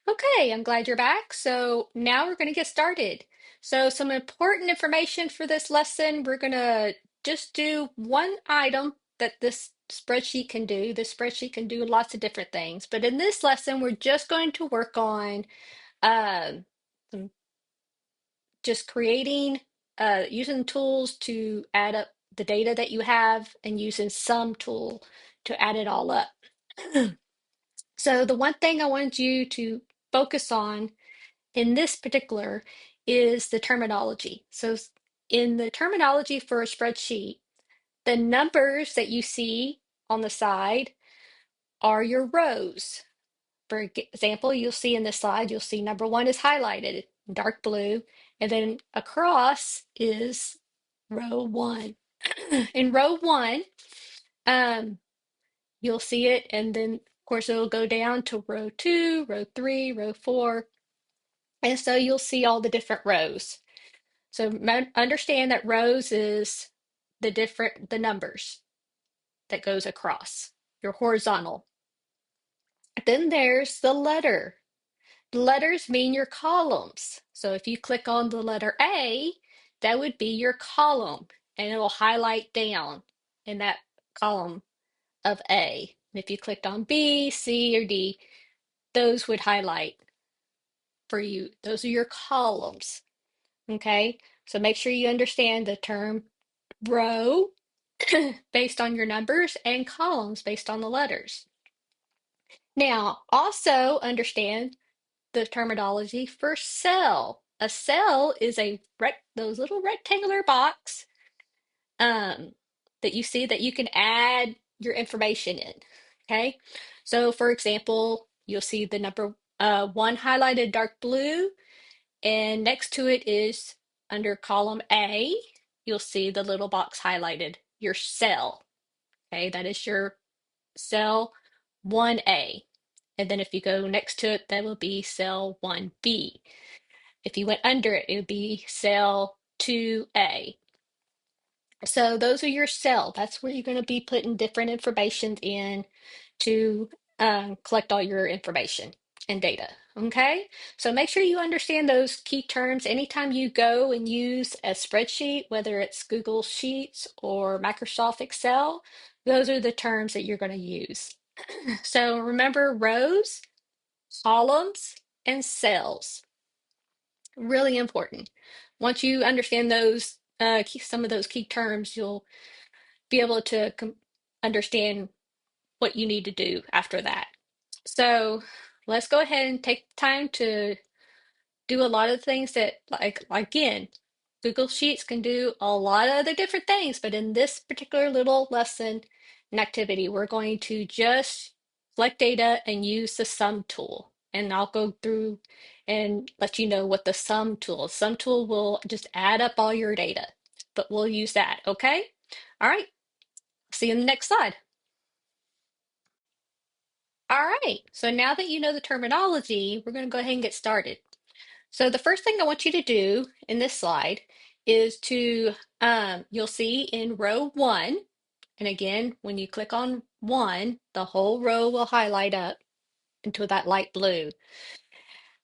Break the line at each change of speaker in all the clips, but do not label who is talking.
Okay, I'm glad you're back. So now we're going to get started. So some important information for this lesson. We're going to just do one item that this spreadsheet can do. This spreadsheet can do lots of different things, but in this lesson, we're just going to work on um, some- just creating, using tools to add up the data that you have and using some tool to add it all up. So the one thing I wanted you to focus on in this particular is the terminology. So in the terminology for a spreadsheet, the numbers that you see on the side are your rows. For example, you'll see in this slide, you'll see number one is highlighted in dark blue, and then across is row one. In row one, um, you'll see it, and then of course it'll go down to row two, row three, row four, and so you'll see all the different rows. So understand that rows is the numbers that goes across your horizontal. Then there's the letter. The letters mean your columns. So if you click on the letter A, that would be your column, and it'll highlight down in that column of A. And if you clicked on B, C, or D, those would highlight for you. Those are your columns. Okay, so make sure you understand the term row based on your numbers and columns based on the letters. Now, also understand the terminology for cell. A cell is those little rectangular box um, that you see that you can add your information in. Okay, so for example, you'll see the number one highlighted dark blue, and next to it is under column A, you'll see the little box highlighted, your cell. Okay, that is your cell 1A. And then if you go next to it, that will be cell 1B. If you went under it, it would be cell 2A. So those are your cell. That's where you're going to be putting different information in to collect all your information and data. Okay, so make sure you understand those key terms anytime you go and use a spreadsheet, whether it's Google Sheets or Microsoft Excel. Those are the terms that you're going to use. So remember rows, columns, and cells. Really important. Once you understand those, some of those key terms, you'll be able to understand what you need to do after that. So let's go ahead and take time to do a lot of things that, like, again, Google Sheets can do a lot of other different things, but in this particular little lesson and activity, we're going to just collect data and use the sum tool. And I'll go through and let you know what the sum tool. Sum tool will just add up all your data, but we'll use that, okay? All right, see you in the next slide. All right, so now that you know the terminology, we're going to go ahead and get started. So the first thing I want you to do in this slide is you'll see in row one, and again, when you click on one, the whole row will highlight up into that light blue.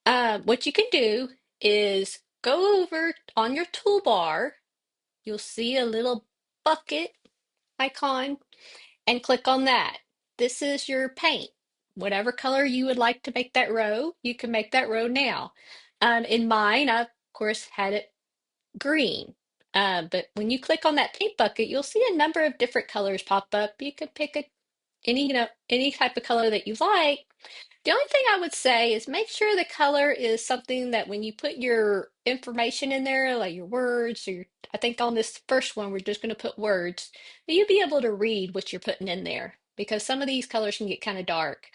What you can do is go over on your toolbar, you'll see a little bucket icon and click on that. This is your paint. Whatever color you would like to make that row, you can make that row now. In mine, I, of course, had it green. But when you click on that paint bucket, you'll see a number of different colors pop up. You could pick any type of color that you like. The only thing I would say is make sure the color is something that when you put your information in there, like your words, or I think on this first one, we're just going to put words, that you'll be able to read what you're putting in there because some of these colors can get kind of dark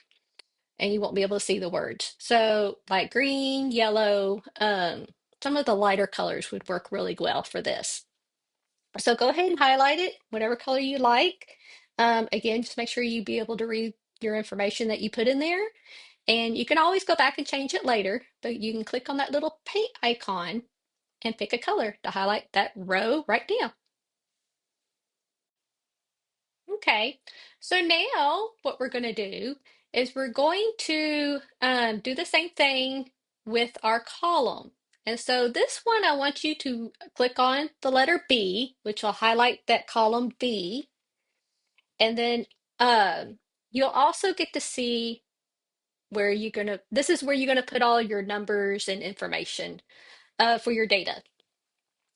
and you won't be able to see the words. So like green, yellow, some of the lighter colors would work really well for this. So go ahead and highlight it, whatever color you like. Again, just make sure you be able to read your information that you put in there. And you can always go back and change it later, but you can click on that little paint icon and pick a color to highlight that row right now. Okay, so now what we're going to do is we're going to do the same thing with our column. And so this one, I want you to click on the letter B, which will highlight that column B. And then you'll also get to see where this is where you're gonna put all your numbers and information for your data.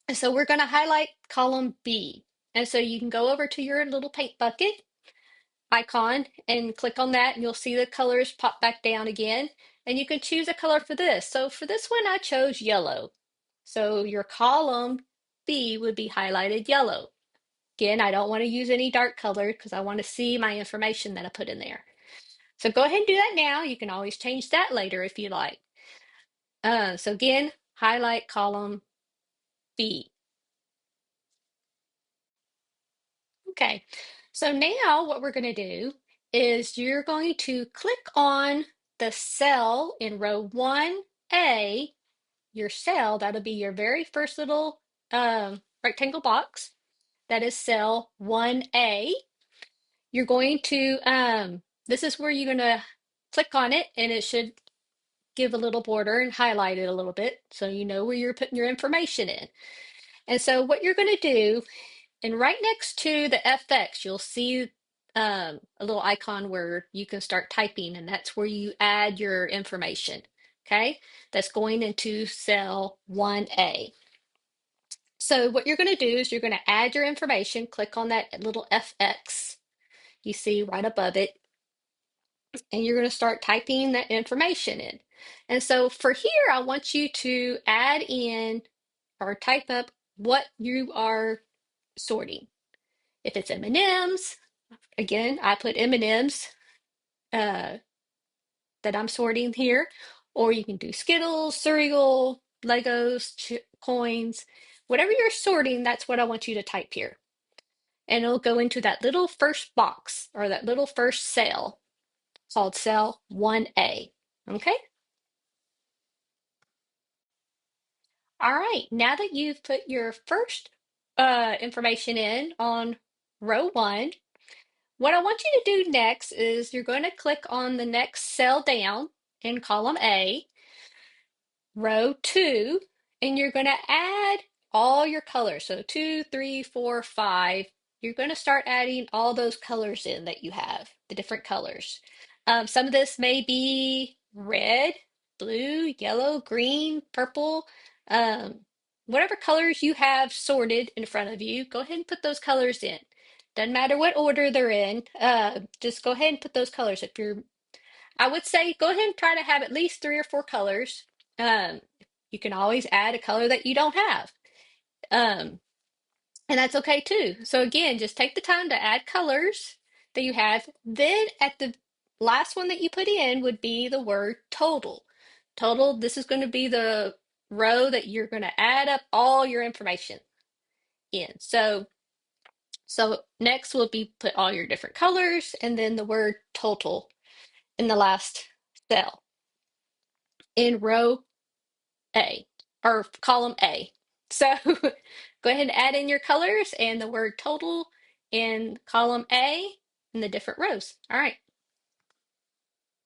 And so we're gonna highlight column B. And so you can go over to your little paint bucket icon and click on that, and you'll see the colors pop back down again. And you can choose a color for this. So for this one, I chose yellow. So your column B would be highlighted yellow. Again, I don't want to use any dark color because I want to see my information that I put in there. So go ahead and do that now. You can always change that later if you like. So again, highlight column B. Okay, so now what we're going to do is you're going to click on the cell in row 1A, your cell, that'll be your very first little rectangle box. That is cell 1A. You're going to, this is where you're going to click on it, and it should give a little border and highlight it a little bit so you know where you're putting your information in. And so what you're going to do, and right next to the FX, you'll see a little icon where you can start typing, and that's where you add your information. Okay, that's going into cell 1A. So what you're going to do is you're going to add your information, click on that little FX you see right above it, and you're going to start typing that information in. And so for here, I want you to add in or type up what you are sorting. If it's M&Ms, again, I put M&Ms uh, that I'm sorting here, or you can do Skittles, cereal, Legos, coins, whatever you're sorting, that's what I want you to type here. And it'll go into that little first box or that little first cell called cell 1A. Okay? All right, now that you've put your first information in on row 1, what I want you to do next is you're going to click on the next cell down in column A, row 2, and you're going to add all your colors. So 2, 3, 4, 5. You're going to start adding all those colors in that you have, the different colors. Some of this may be red, blue, yellow, green, purple, um, whatever colors you have sorted in front of you, go ahead and put those colors in. Doesn't matter what order they're in, just go ahead and put those colors. I would say go ahead and try to have at least 3 or 4 colors. Um, you can always add a color that you don't have. Um, and that's okay too. So again, just take the time to add colors that you have. Then at the last one that you put in would be the word total. Total, this is going to be the row that you're going to add up all your information in. So next will be put all your different colors and then the word total in the last cell in row A or column A. So go ahead and add in your colors and the word total in column A in the different rows. All right.